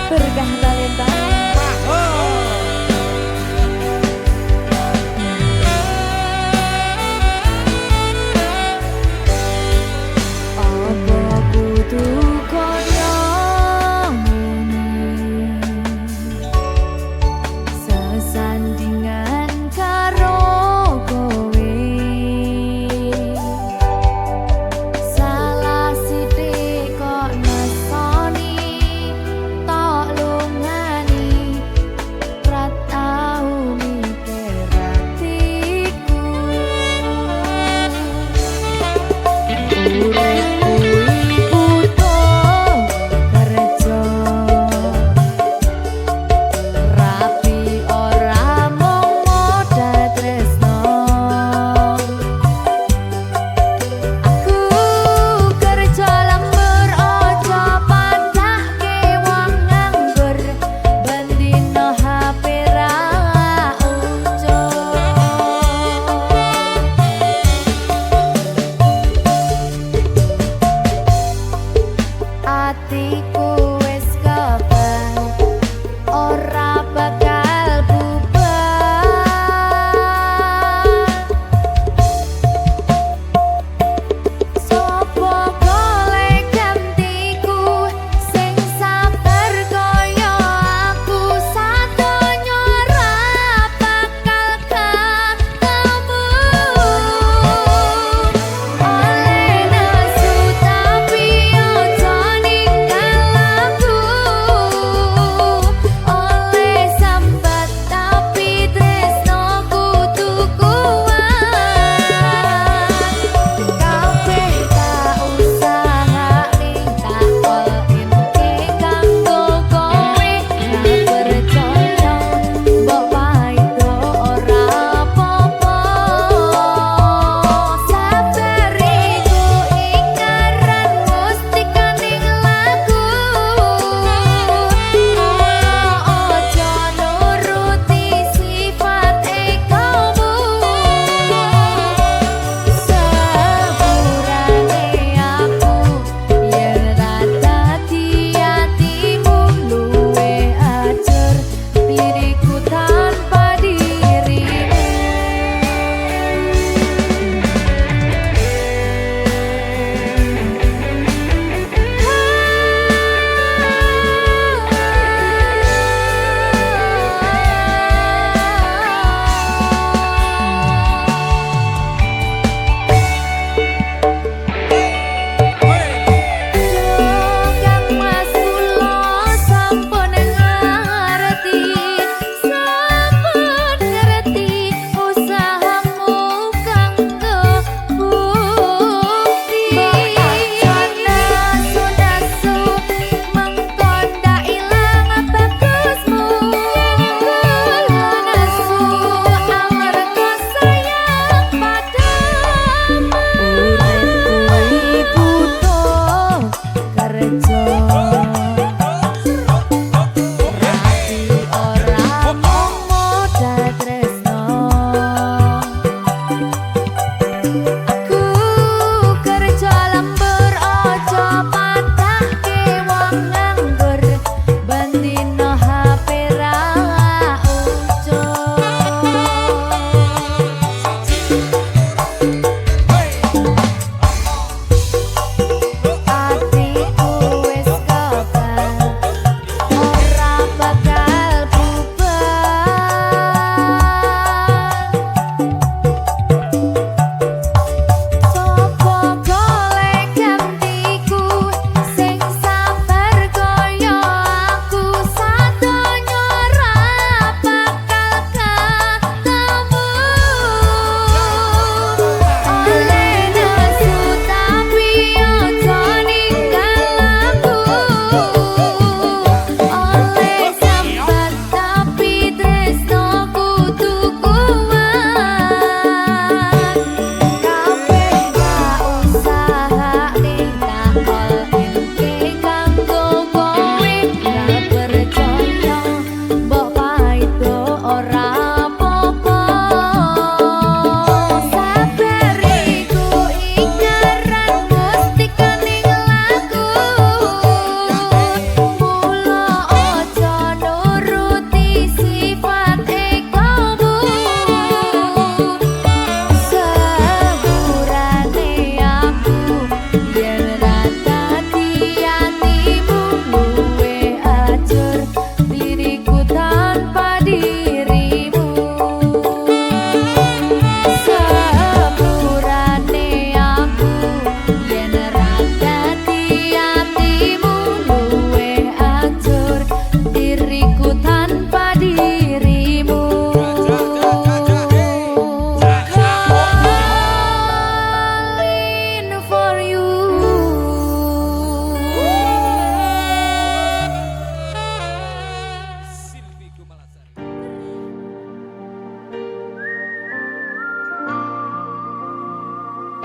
Berkah talenta. Apa kudu koyo ngene, sesandingan karo kowe.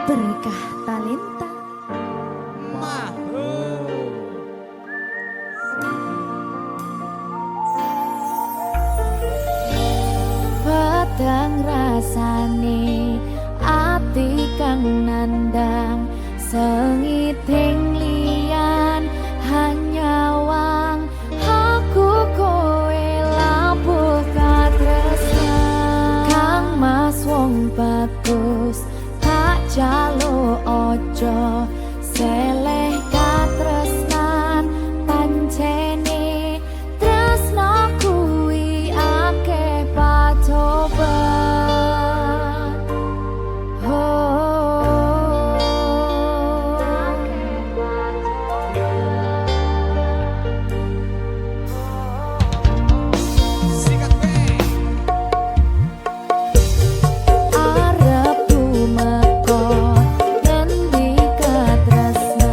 Berkah talenta. Maho. Padang rasane ati kang nandang sengiting liyan hanya wang aku kowe labuh katresnan kang mas wong bagus tak jalo ojo seleh katresnan pancene tresno kuwi akeh patobat Sikat be. arep tumeka ngendi katresnan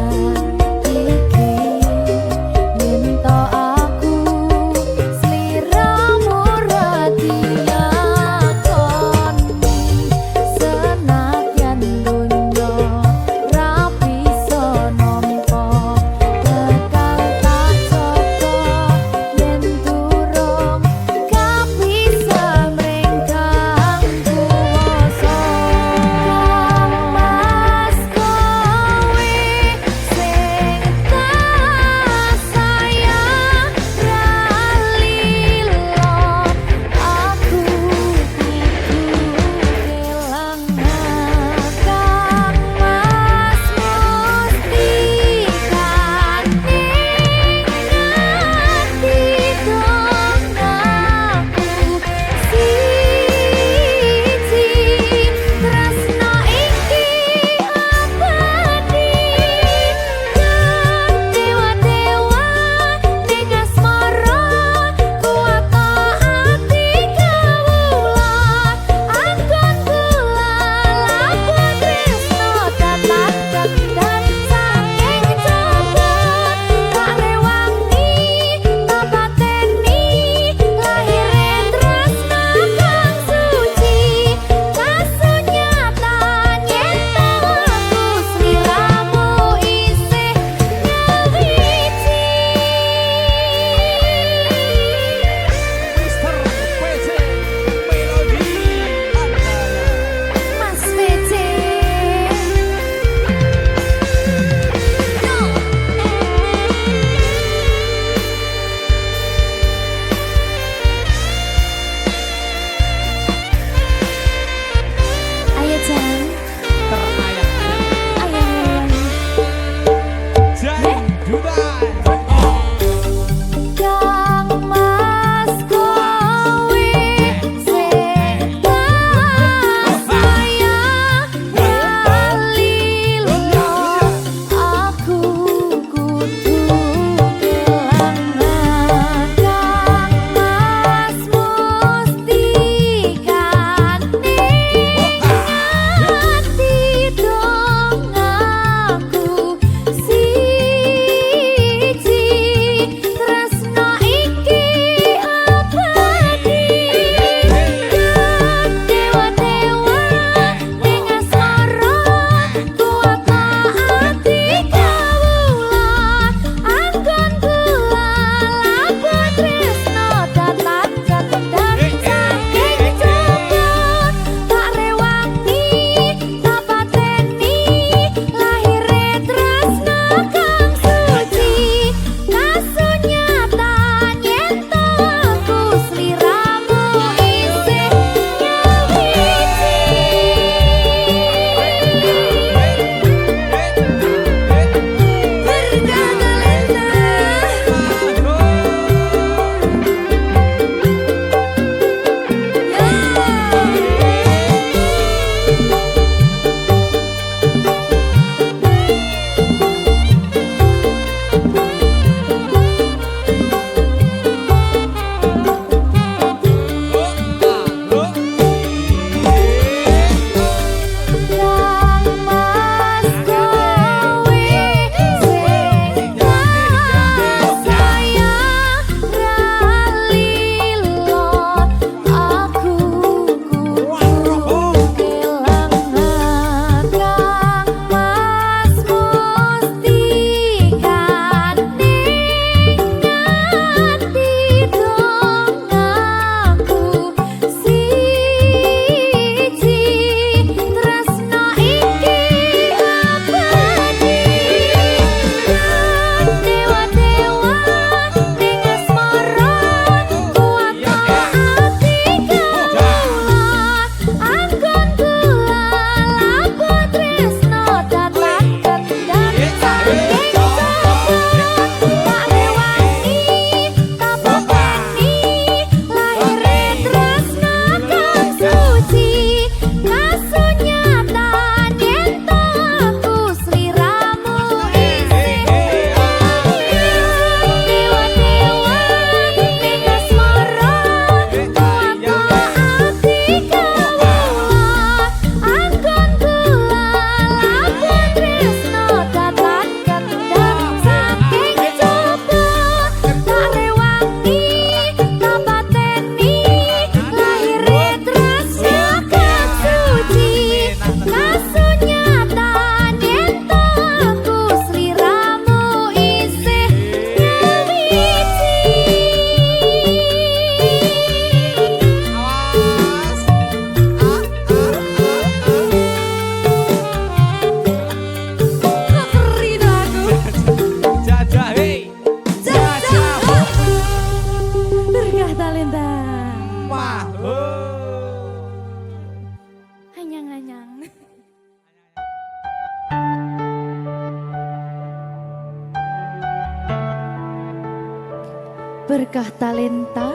Berkah talenta.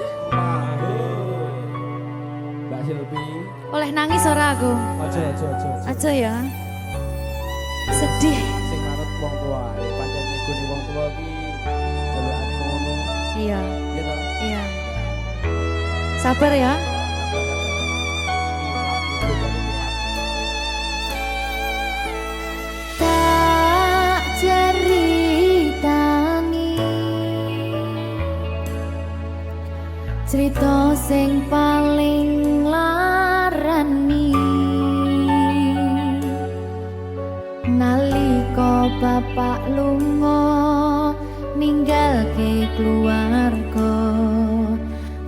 Mbak Silvi. Oleh nangis ora aku? Aja ya. Sedih. Sing marut wong tua, pancen ngegoni wong tua iki jelekane ngono. Iya. Iya toh? Iya. Sabar ya. Tak ceritani cerita sing paling larani nalika bapak lunga ninggalke keluarga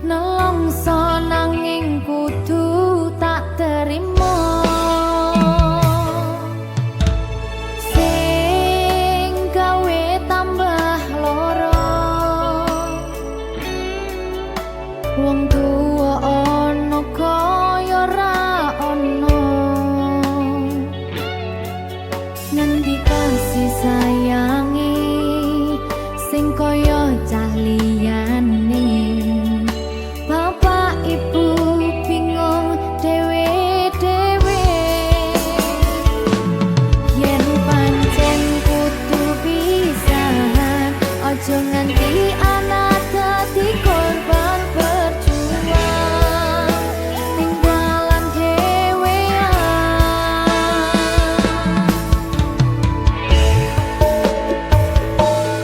nelongso nanging kudu tak terima sing gawe tambah loro wong tuwa ana kaya ra ana ngendi kasih sayangi sing kaya cah liyane bapak ibu bingung dewe-dewe yen pancen kudu pisahan aja nganti anak dadi korban berjuang ning dalan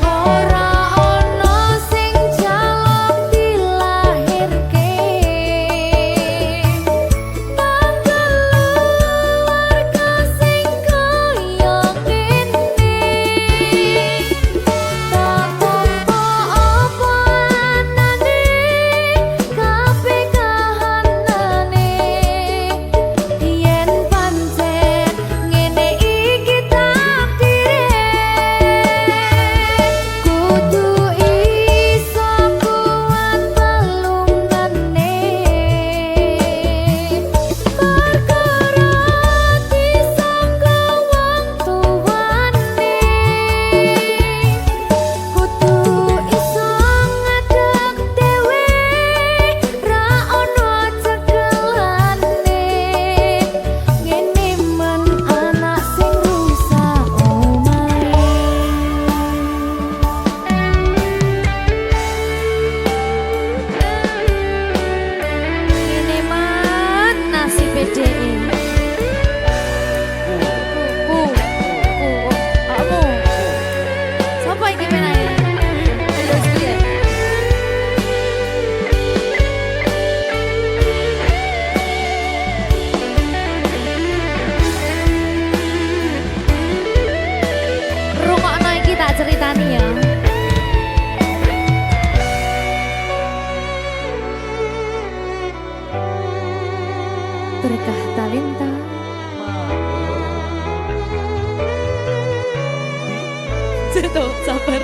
ora ana sing jaluk dilahirke nang keluarga sing kaya kene tak tampa apa anane kabeh kahanane yen pancen ngene iki takdire kudu iso kuat balungane perkara disangka wong tuwane kudu iso ngadeg dhewe ra ono cekelane ngene men anak sing rusak omahe ngene man nasib dhewe kamu sapa iki menane terus piye rungokno iki tak ceritani ya berkah talenta Tuh, sabar.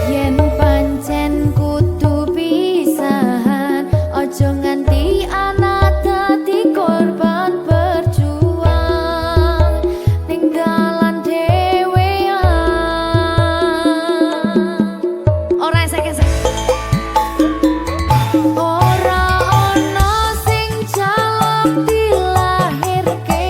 Yen pancen kudu pisahan, ojo nganti anak dadi korban berjuang ning dalan dhewean. Ora esek-esek. Ora ono sing jaluk dilahirke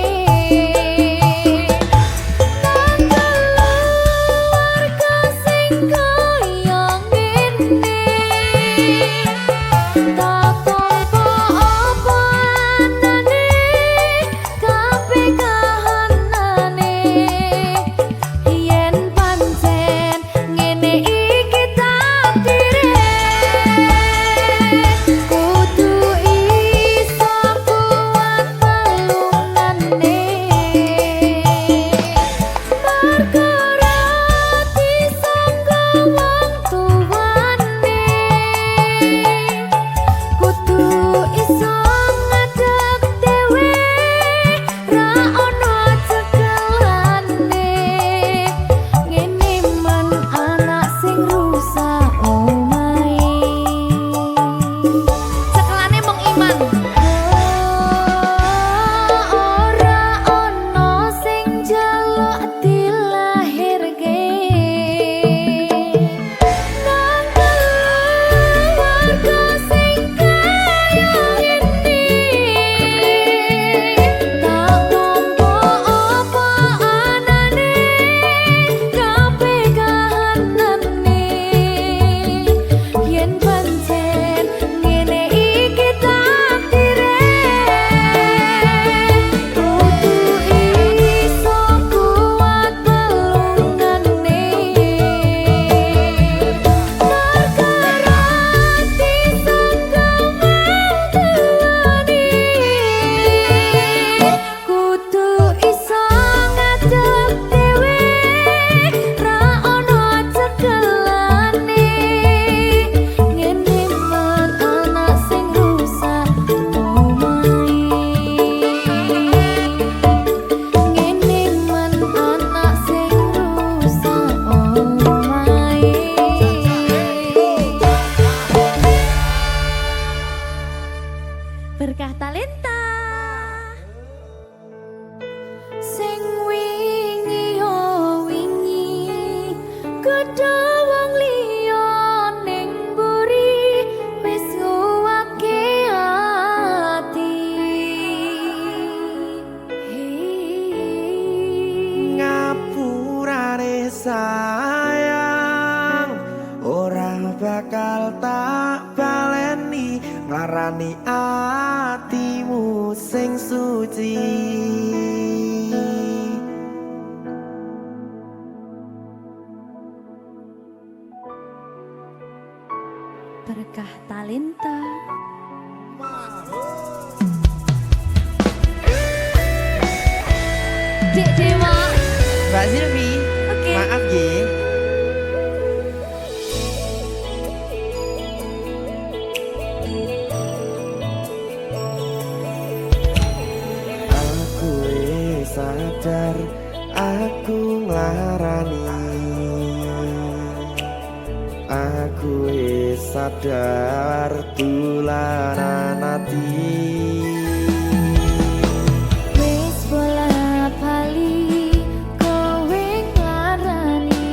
Berkah Talenta. Sing wingi yo wingi kudu wong liya ning mburi wis nguwake ati. Ngapurane sayang ora bakal tak baleni nglarani atimu sing suci. Berkah Talenta. Dek Dewa. Mbak Silvi, Oke. maaf ye. Aku sadar aku nglarani. Aku sadar tulanan ati. Wis bola bali kowe nglarani.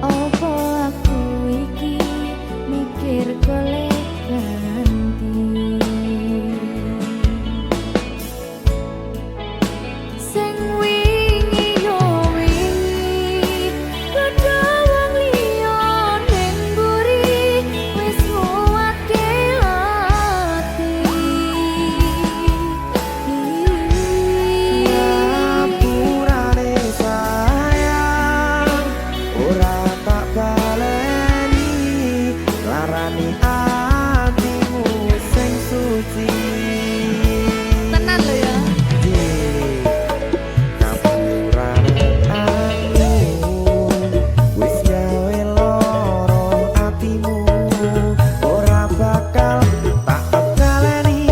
Opo aku iki mikir golek ganti. Sing wingi yo wingi kudu wong liya ning mburi wis nguwatke ati. Ngapurane sayang ora tak baleni larani atimu sing suci. Tenan lho ya. Ngapurane aku wis gawe loro atimu ora bakal tak baleni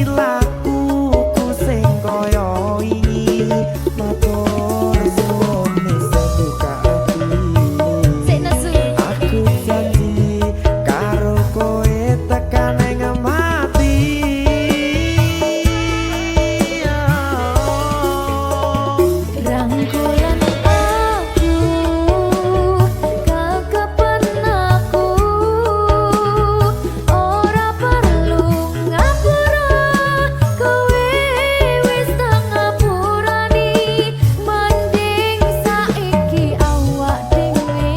lakuku sing kaya wingi matur suwun sing buka ati. Sik nesu. Aku janji karo kowe tekan ing mati. Rangkulan aku kakepen aku ora perlu ngapura kowe wis tak ngapurani mending saiki awak dhewe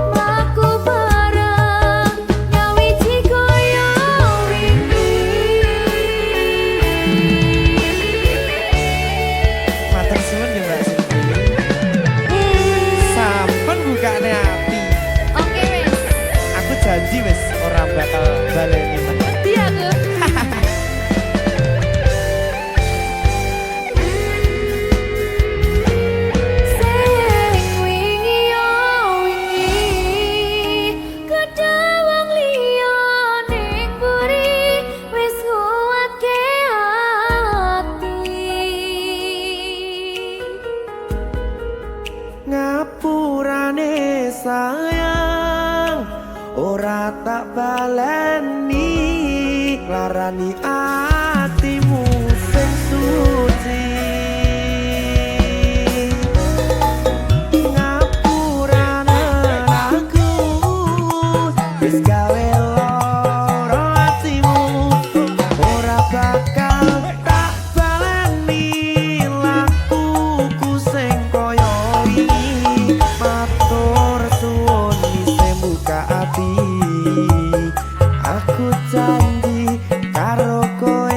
mlaku bareng nyawiji koyo wingi. Matur suwun ya Mbak Silvi. Sampun bukane ati. Oke wis. Aku janji wis ora bakal baleni meneh. Dia aku. Sing wingi yo wingi kudu wong liya ning mburi wis nguwatke ati. Ngapurane sayang ora tak baleni larani atimu sing suci. Ngapurane aku wis gawe loro atimu ora bakal tak baleni lakuku sing kaya wingi matur suwun sing buka ati. Aku janji karo kowe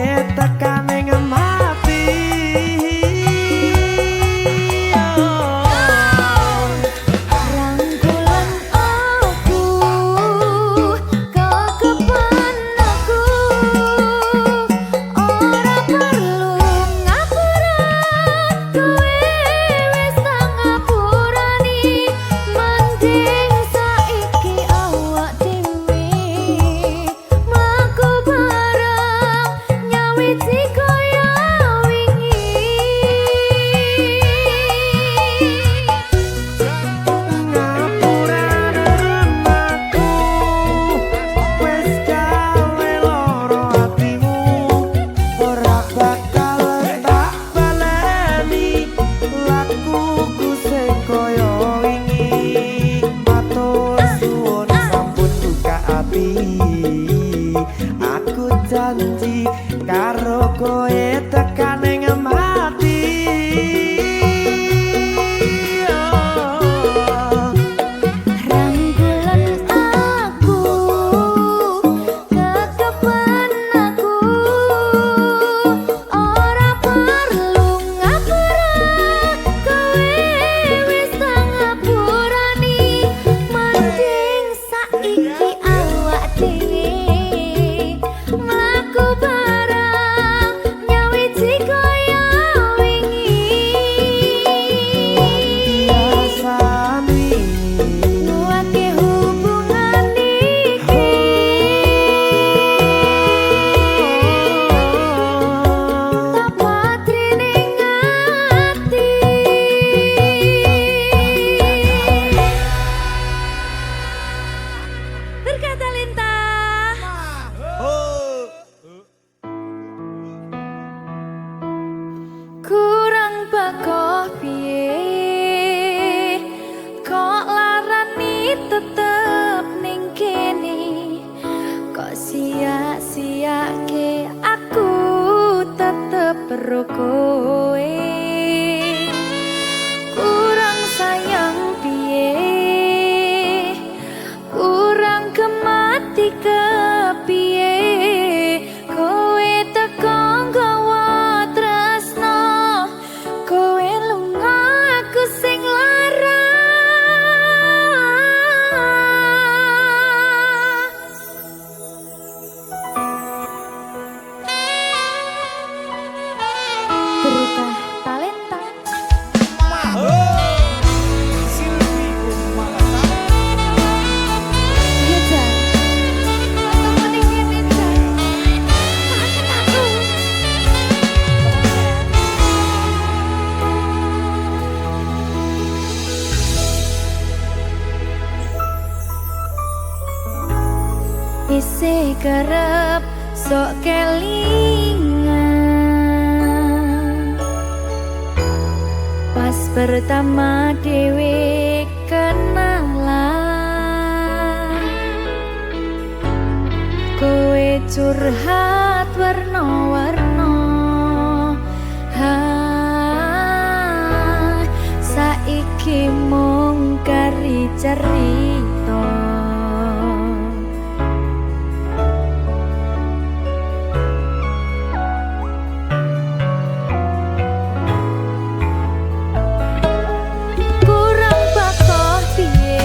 mati. Aku janji karo kowe tekan ing mati. Kurang bakoh piye kok larani tetep ning kene, kok sia-siake aku tetep perlu kowe. Kurang sayang piye, kurang kemati kepiye, kowe teko nggawa tresno, kowe lunga aku sing lara. Berita talenta iya Jan, atau mending ini Jan, maafin aku. Isi kerep sok kelingan pas pertama dewe kenalan, kowe curhat warna-warna, saiki mung kari cerita. Kurang bakoh piye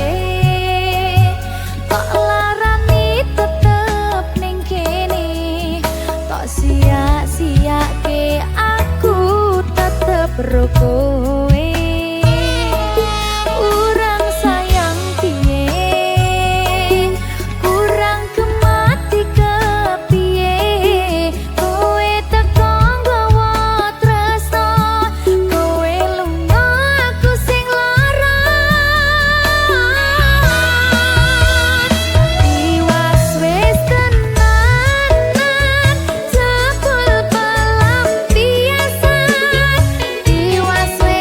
kok larani tetep ning kene, kok sia-siake aku tetep ro kowe. Kurang sayang piye, kurang kemati kepiye, kowe teko nggawa tresno, kowe lunga aku sing lara. Tiwas wis tenanan jebul pelampiasan, tiwas wis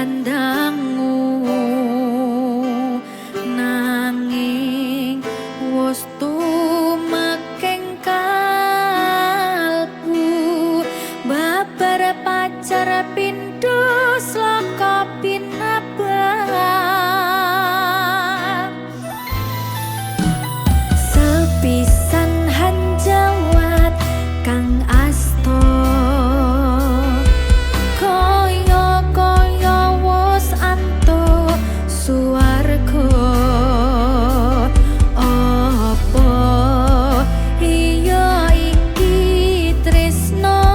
kandangmu nanging wis tumekeng kalbu babar pacar pindho slaka pinabang sepisan hanjawat kang asto kaya wis antuk suwarga apa iya iki tresno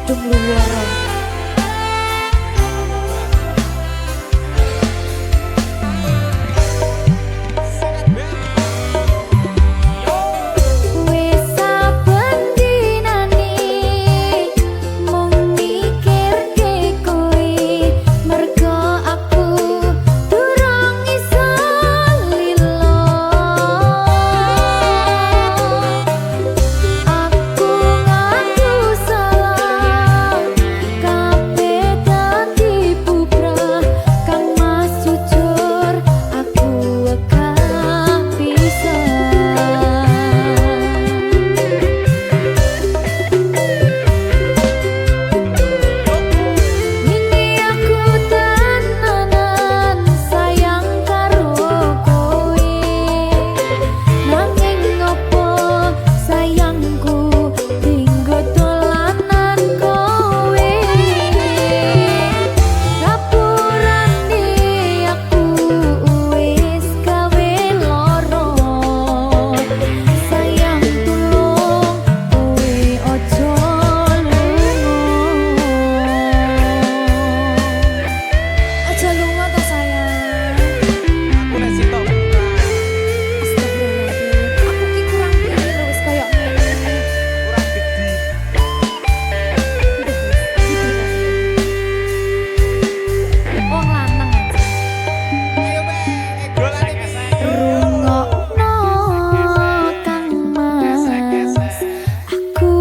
kadung luwara. Wis saben dinane mung mikirke kowe, mergo aku durung iso lilo. Aku ngaku salah, kabeh dadi bubrah. Kang Mas jujur, aku wegah pisan. Wingi aku tenanan sayang karo kowe, nanging ngopo sayangku tinggo dolanan kowe. Ngapurane aku wis gawe loro, sayang tulung kowe ojo lunga. Aja lunga to sayang. Aku nek sitok Astagfirullahaladzim, aku ki kurang pinter wis koyo ngene. kurang gede. Wong lanang aja. Ayo be, golane bisa. Rungokno Kang Mas, aku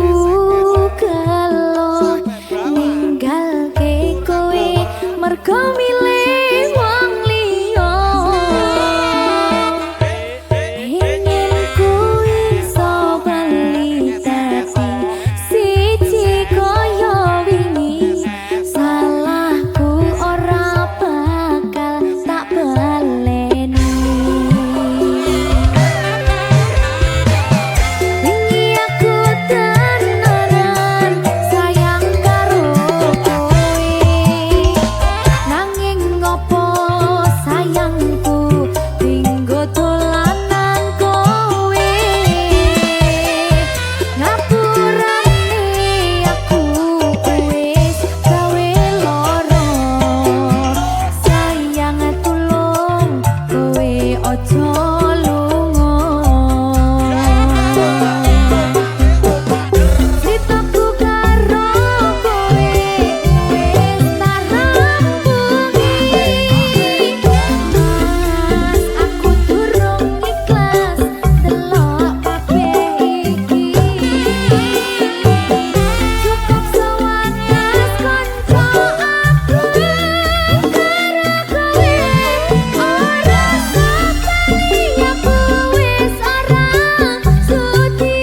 gelo ninggalke kowe mergo milih wong liya. Pengen kowe iso bali dadi siji kaya wingi, salahku ora bakal tak baleni. Wingi aku tenanan sayang karo kowe, nanging ngopo sayangku tinggo dolanan kowe. Ngapurane aku wis gawe loro, sayang tulung kowe ojo lunga. Critaku karo kowe wis tak rampungi, Mas aku durung ikhlas delok kabeh iki. Cukup sewadas kanca aku karo kowe, ora sapali aku wis ora sudi.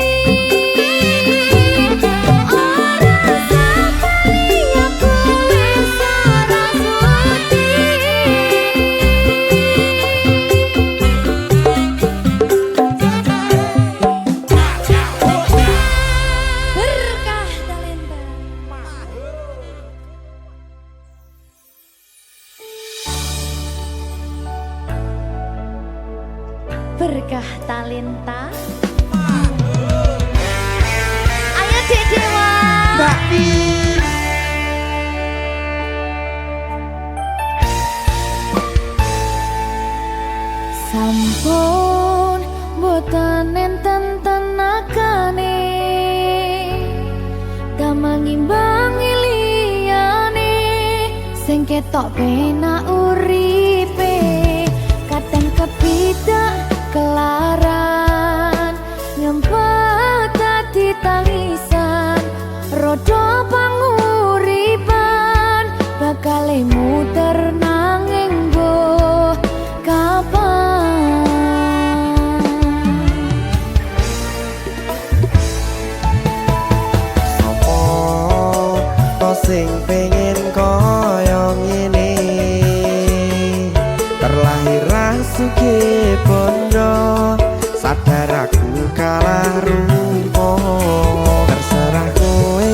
Ora sapali aku wis ora sudi. Berkah talenta. Berkah talenta. Ayo Dek Dewa. Sampun boten enten tenagane, damel ngimbangi liyane, sing ketok penak uripe, kadang kepidak kelaran, nyempet dadi tangisan, rodo panguripan, bakal muter nanging mbuh kapan. Sopo to sing pengen kaya ngene, terlahir sugih bondo, sadar aku kalah rumpo. Terserah kowe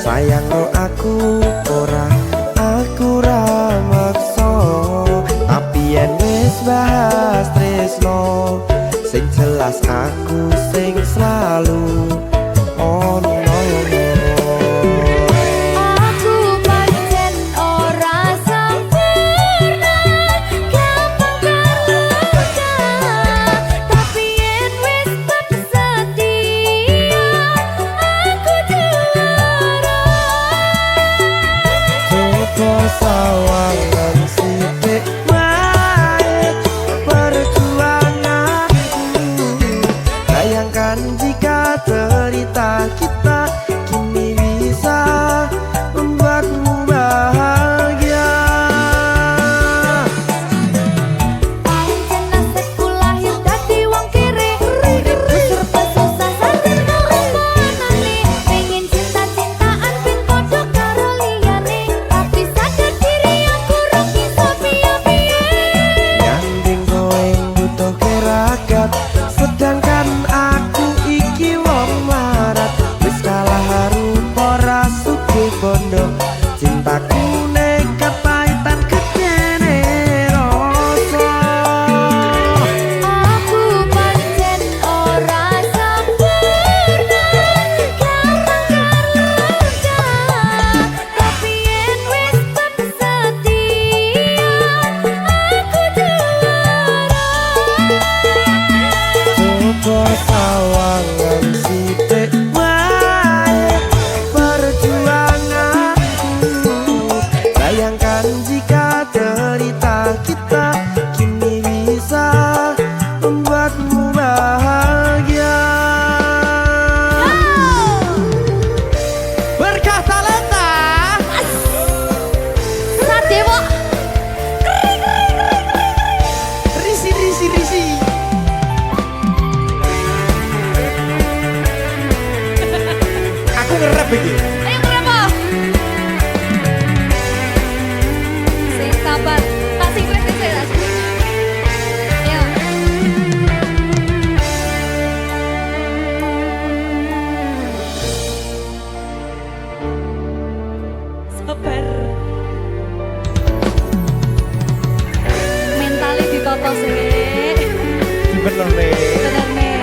sayang lo aku ora, aku ra maksa, tapi yen wis bahas tresno, sing jelas aku sing selalu ono. ngerep iki. Ayo kenapa? Sing sabar. Kasih gue saya. Ayo. Sabar. Mentalnya ditoto sih. Bener nih. Bener nih.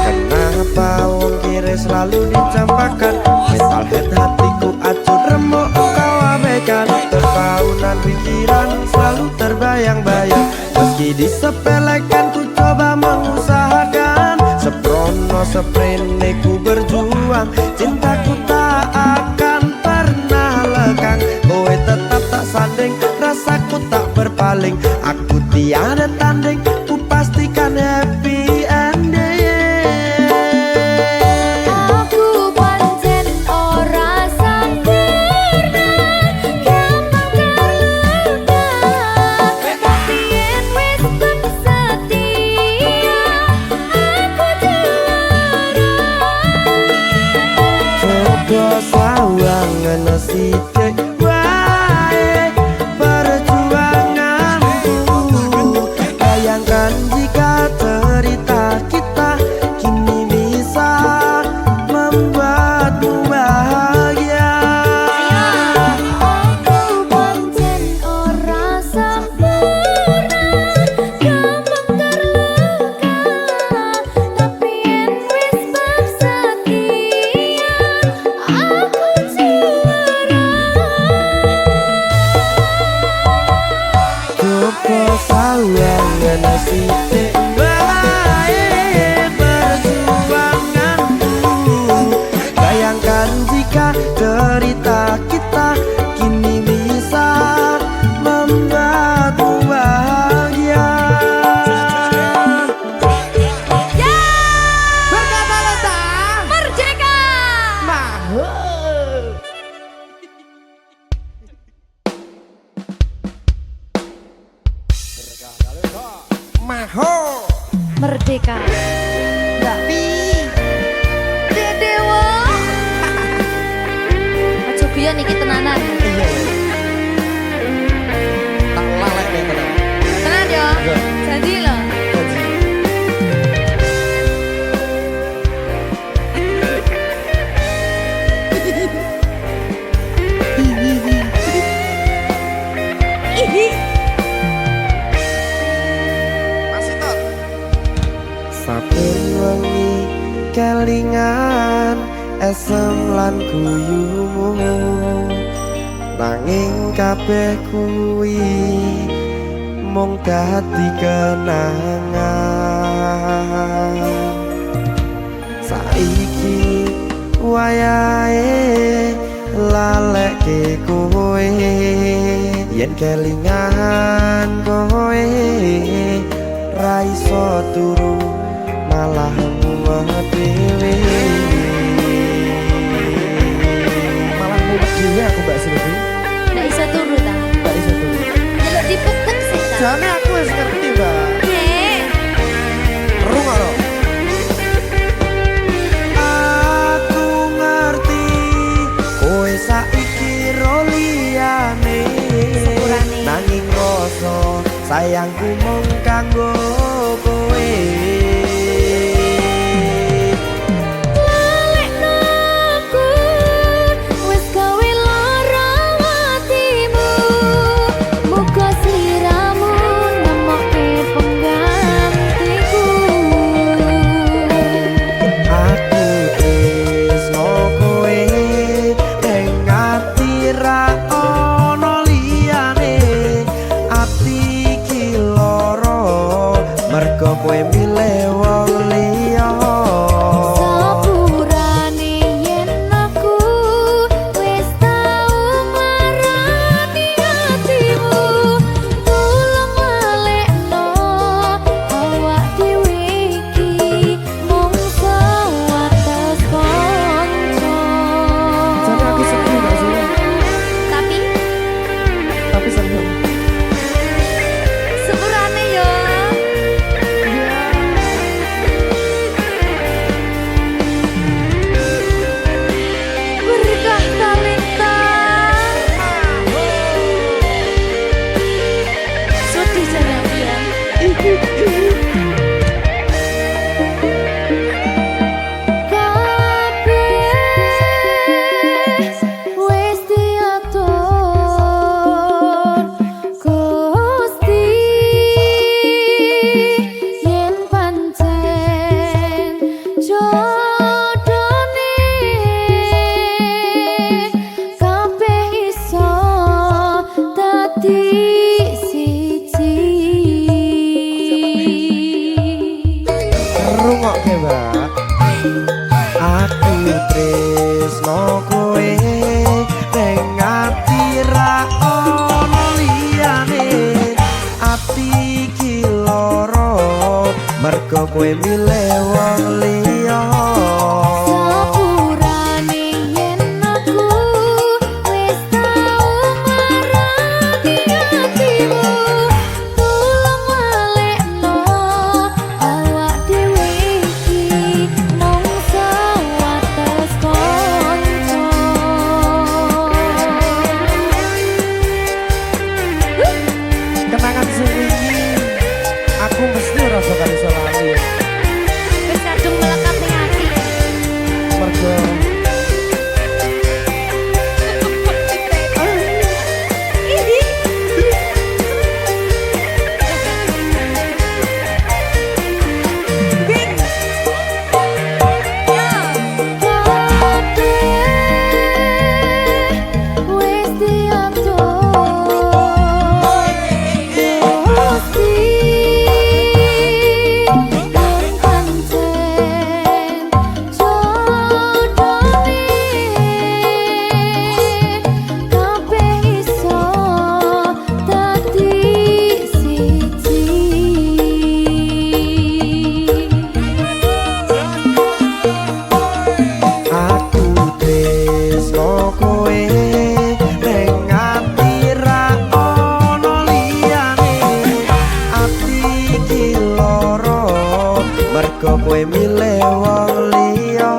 Kenapa wong kiri selalu dicampakkan? Mental head hatiku acuh remuk kau abaikan. Terpaunan pikiran selalu terbayang-bayang. Meski disepelekan ku coba mengusahakan. Seprono seprene ku berjuang. Cintaku tak akan pernah lekang. Kowe tetap tak sanding, rasaku tak berpaling. Aku tiada tanding, ku pastikan happy ending. Aku pancen ora sempurna, gampang terluka. Tapi yen wis bersedia, aku juara. Coba sawangan sithik wae perjuanganku. Bayangkan jika cerita kita kini bisa membuatmu bahagia. Aku pancen ora sempurna, gampang terluka. Tapi yen wis bersedia, aku juara. Coba sawangan sithik wae perjuanganku. Bayangkan jika cerita kita kini bisa membuatmu bahagia. Merdeka! Maho Merdeka. Dewa. Aja biyen iki tenanan. Tak lalek nih tenan. Tenan yo. Janji lho. saben wengi kelingan esem lan guyumu, nanging kabeh kuwi mung dadi kenangan. Saiki wayahe lalekke kowe, yen kelingan kowe ra iso turu malah mumet dhewe. Malah mumet dhewe aku Mbak Silvi. Nggak bisa turu ta? Mbak iso turu. Jaluk dipupuk sih ta. Jane aku wis ngerti, Mbak. Nggih. Rungokno. Aku ngerti kowe saiki ro liyane, Sepurane. nanging rasa sayangku mung kanggo kowe. Lalekno aku, wis gawe lara atimu. Muga sliramu nemokke penggantiku. Aku tresno kowe ning ati ra ono liyane. Ati iki lara Rungokke Mbak aku tresno kowe ning ati ra ono liyane ati iki lara mergo kowe milih wong liya Sepurane yen aku wis tau marani atimu tulung walekno awak dhewe iki mung sewates kanca kenangan sing wingi aku mesti rasa kali lali wis kadung melekat ning ati mergo kowe milih wong liya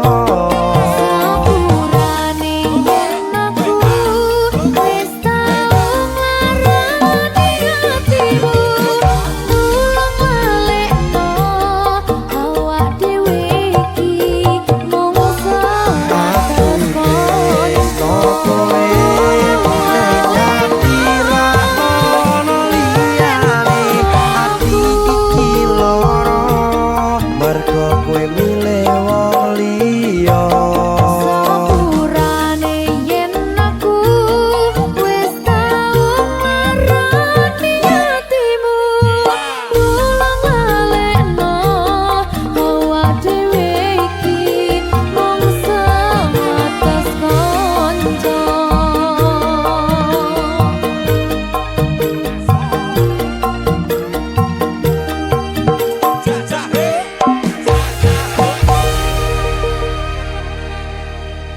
Sepurane yen aku wis tau marani atimu tulung walekno awak dhewe iki mung sewates kanca kowe ning ati ra ono liyane ati iki lara mergo kowe milih wong liya Sepurane yen aku wis tau marani atimu tulung walekno awak dhewe iki mung sewates kanca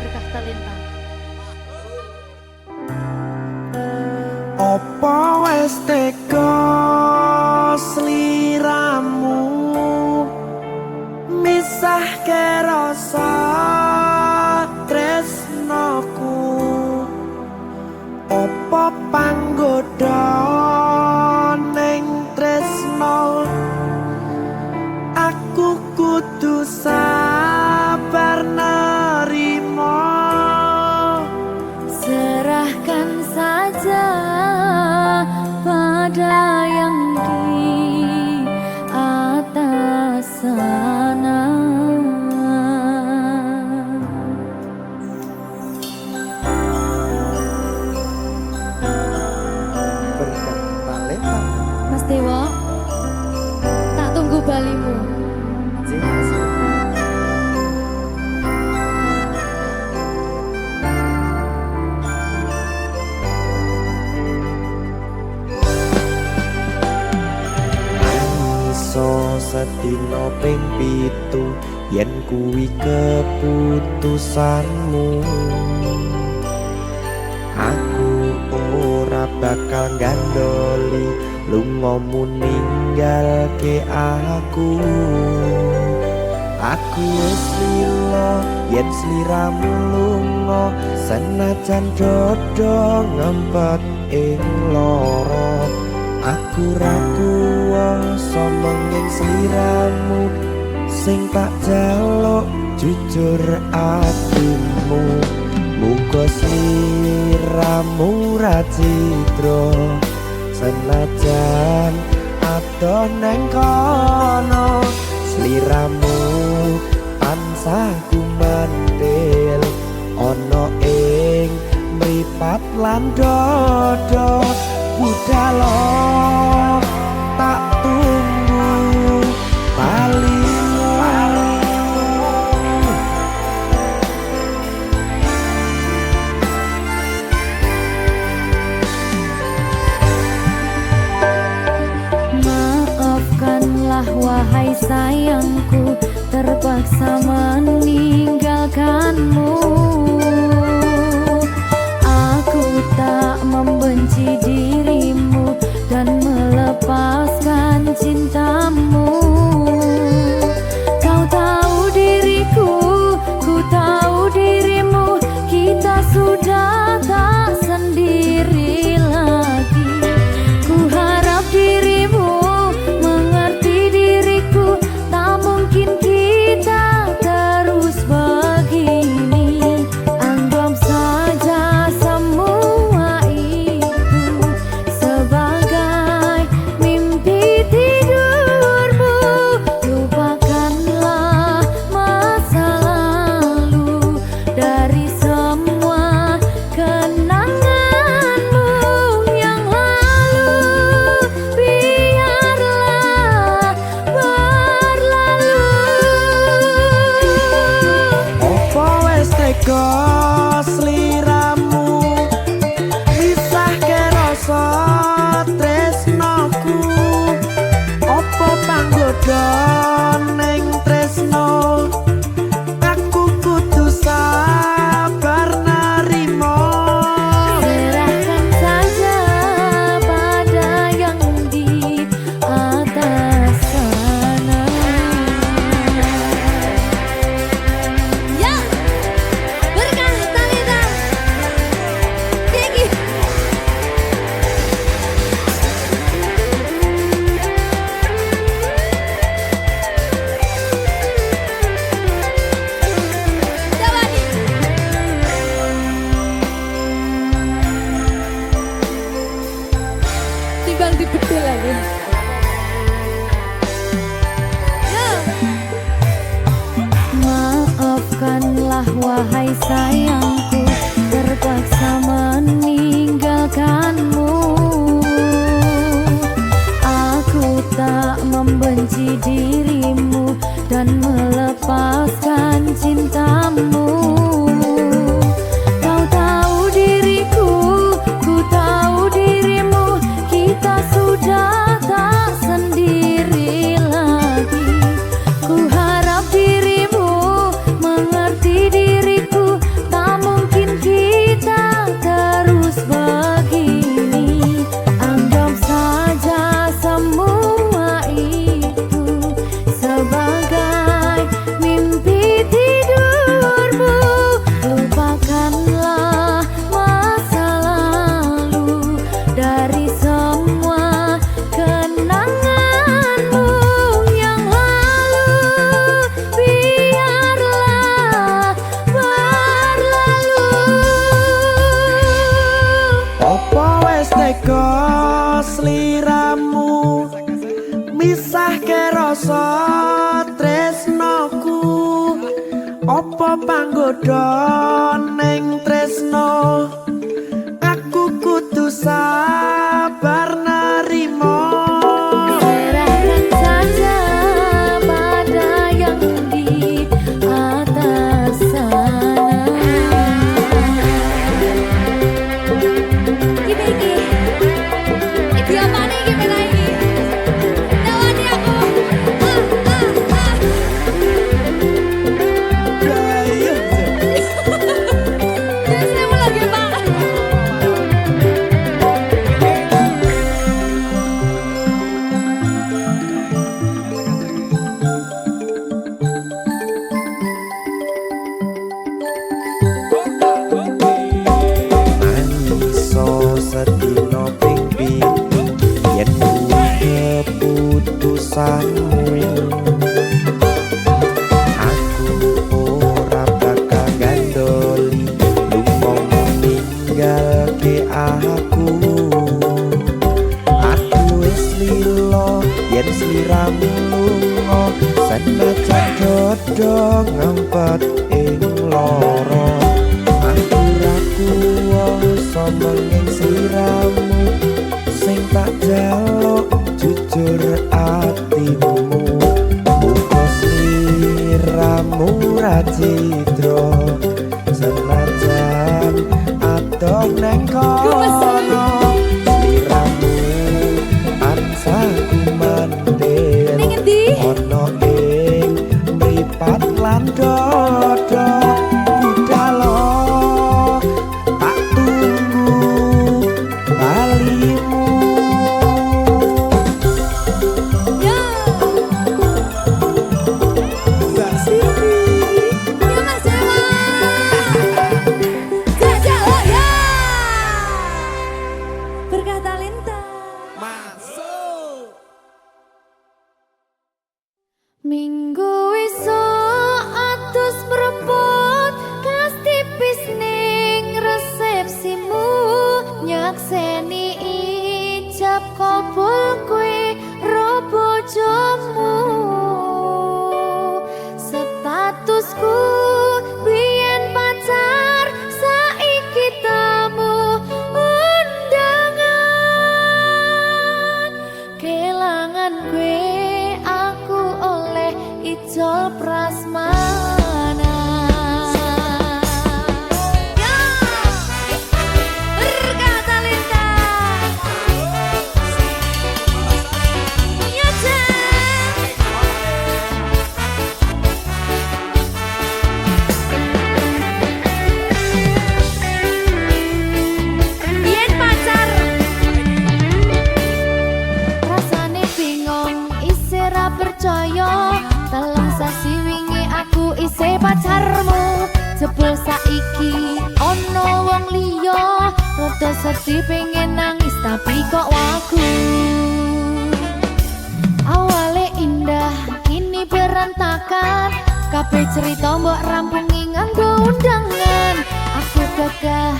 berkah talenta apa wis teka sliramu misahke rasa tresnoku apa panggoda ning tresno aku kudu sabar nerima serahkan saja pada yang di atas sana. Berkah talenta. Mas Dewo, tak tunggu balimu. Cing asik. iso sedina ping 7 yen kuwi keputusanmu aku ora bakal gandoli lungamu ninggalke aku wis lila yen sliramu lunga senajan dodo ngempet ing lara aku ra kuwasa menging sliramu sing tak jaluk jujur atimu muga sliramu ra citra senajan adoh neng kono sliramu tansah kumandhil ana ing mripat lan dodo budhalo tak tunggu balimu maafkanlah wahai sayangku terpaksa meninggalkanmu. Aku tak membenci dirimu dan melepaskan cintamu. Kau tahu diriku, ku tahu dirimu, kita sudah tak sendiri lagi. Ku harap dirimu mengerti diriku, tak mungkin kita terus begini. Anggap saja semua itu sebagai mimpi tidurmu. Lupakanlah masa lalu dari semua kenanganmu yang lalu. Biarlah berlalu. opo wis tega sliramu misahke rasa tresnoku opo panggoda ning tresno aku kudu sabar narimo Serahkan saja pada yang di atas sana. Ya, berkah Talita. Tinggi. Coba nih. Timbang dibedil lagi. Maafkanlah wahai sayangku terpaksa meninggalkanmu. Aku tak membenci dirimu dan melepaskan cintamu. Kau tahu diriku, ku tahu dirimu, kita sudah tak sendiri lagi. Ku harap dirimu mengerti diriku, tak mungkin kita terus begini. Anggap saja semua itu sebagai mimpi tidurmu. Lupakanlah masa lalu dari semua kenanganmu yang lalu. Biarlah berlalu. opo wis tega sliramu misahke rasa tresnoku opo panggoda ning tresno aku kudu sabar narimo Serahkan saja pada yang di atas sana. Iki. Iki apa nih iki lagi? Tawani aku. Biasanya lagi Pak. keputusanmu. Aku ora bakal gandoli lunga ninggalke aku. Aku wis lilo yen sliramu lunga, senajan dodo ngempet ing loro. Aku ra kuwasa menging sliramu sing tak jaluk jujur atimu. Muga sliramu ra cidra senajan adoh neng kono. Sliramu ansah kumandel Ning endi? ono ing mripat lan dodo. Budalo tak tunggu balimu. Ya. Mbak Siti. Ya Mas Dewa. Jajak oh ya. Berkah talenta. Masuk. Minggu esuk atus mrepot kas tipis ning resepsimu, nyakseni ijab kabul kowe ro bojomu. Statusku biyen pacar, saiki tamu undangan. Kelangan kowe aku oleh ijol prasmanan. Ya, berkah talenta. Ya, Jen. Biyen pacar rasane bingung, isih ra percaya. Telung sasi wingi aku isih pacarmu, jebul saiki ono wong liya. Rada sedih pengen nangis tapi kok wagu. Awale indah kini berantakan, kabeh cerita mbok rampungi nganggo undangan. Aku gagah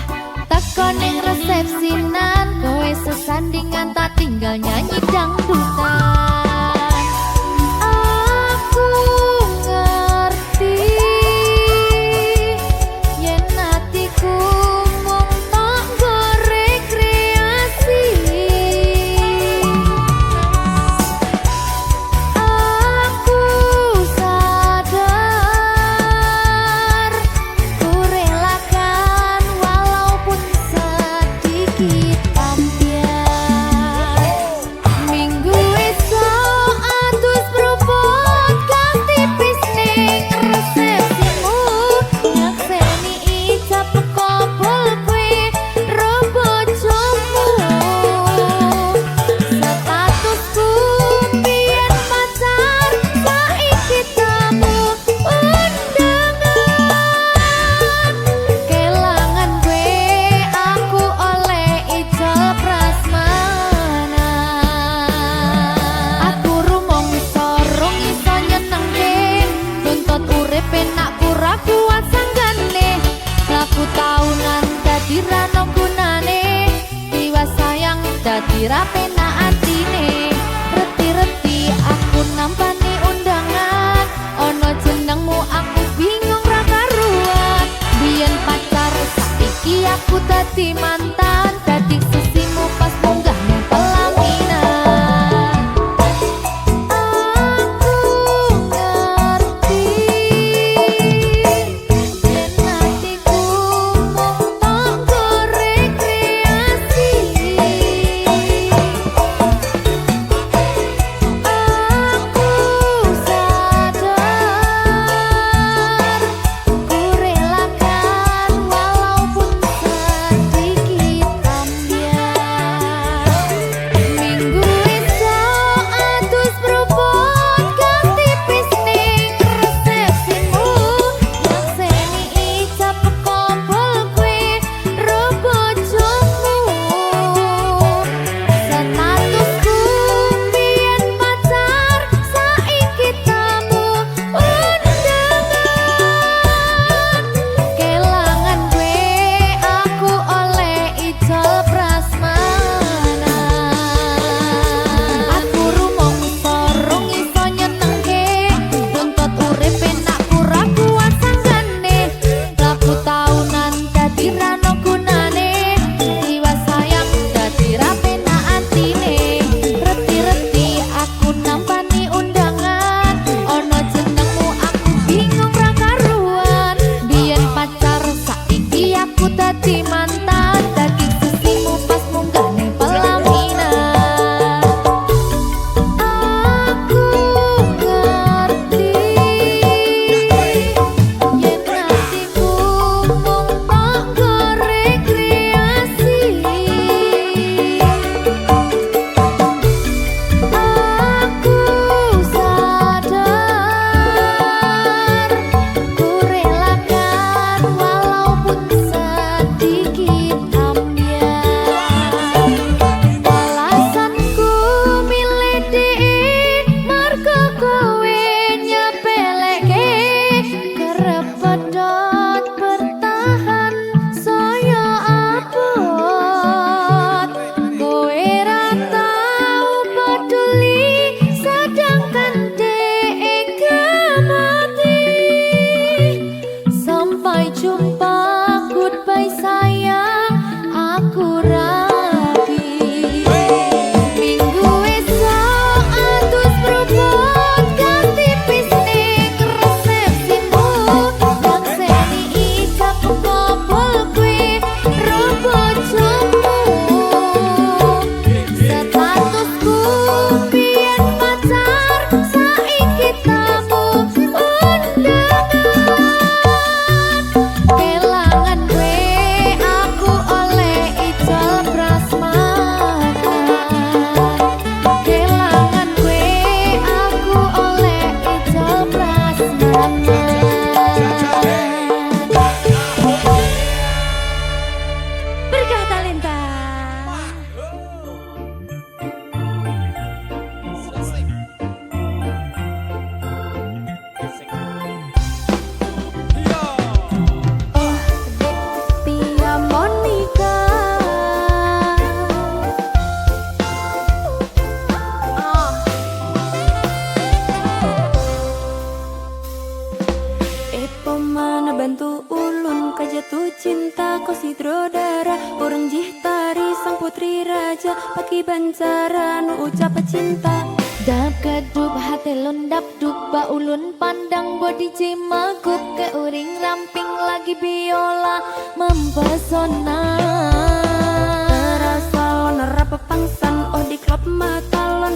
teko ning resepsinan, kowe sesandingan tak tinggal nyanyi dangdutan. Aku ngerti yen atiku mung tok nggo rekreasi. Aku sadar ku relakan walaupun sedikit ambiar. Minggu pecinta kau sidrodara orang jihtari sang putri raja paki bancara nu ucap cinta. Dap kedup hati lundap dub ulun pandang bodi cimagup ke uring ramping lagi biola mempesona. Terasa nerap pepangsan oh di klub mata lon